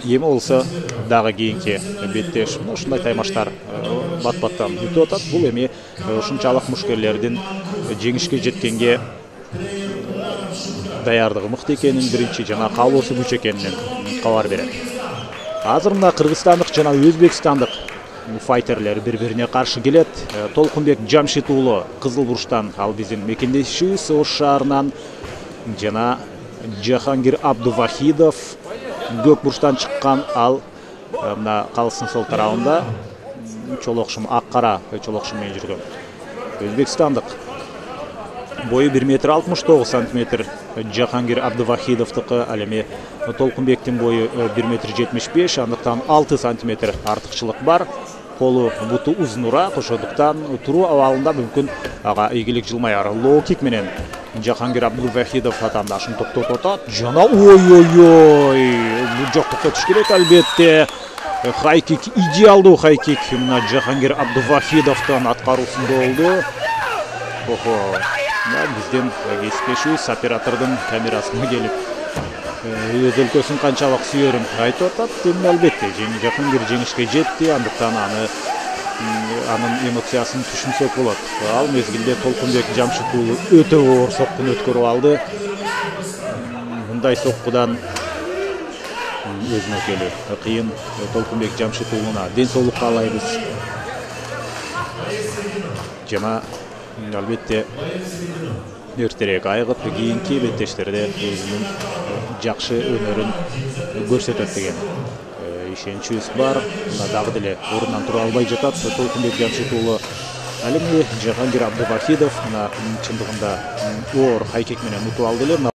Эми болсо дагы кийинки беттеш ушундай таймаштар бат-баттан өтүп атат. Бул эми ушунчалык мушкерлердин жеңишке жеткенге даярдыгы мыкты экенин, биринчи жана каалоосу күч экенин кабар берет. Азыр мына кыргызстандык жана өзбекстандык файтерлер бири-бирине каршы келет. Толкунбек Жамшит уулу Кызыл Бурчтан, ал биздин мекендешибиз Ош шаарынан, жана Жахангир Абдувахидов Көк Бурчтан чыккан, ал мына калыстын сол тарабында чолокшум ак-кара чолокшум менен жүргөн. Өзбекстандык бою 1,69 сантиметр Жахангир Абдувахидовдуку, ал эми Толкунбектин бою 1,75 м, андыктан 6 сантиметр артыкчылык бар. Колу буту узунураак, ошондуктан туруу абалында мүмкүн ага ийгилик жылмаяр. Лоу-кик менен Жахангир Абдувахидов атаандашын токтотуп атат. Жана ой-ой-ой, бул жок токтотуш керек албетте. Хайкик, идеалдуу хайкик мына Жахангир Абдувахидовдон аткаруусунда болду. Охо, биздин кесиптешибиз оператордун камерасына келип өз өлкөсүн канчалык сүйөрүн айтып атат. Эми албетте Жахангир жеңишке жетти, андыктан анын эмоциясын түшүнсөк болот. Ал мезгилде Толкунбек Жамшит уулу өтө оор соккуну өткөрүп алды. Мындай соккудан өзүнө келүү кыйын. Толкунбек Жамшит уулуна ден соолук каалайбыз. Жана албетте эртерээк айыгып кийинки беттештерде өзүнүн жакшы өнөрүн көрсөтөт деген ишеничибиз бар. Мына дагы деле ордунан тура албай жатат Толкунбек Жамшит уулу. Ал эми Жахангир Абдувахидов мына чындыгында оор хайкик менен утуп алды эле.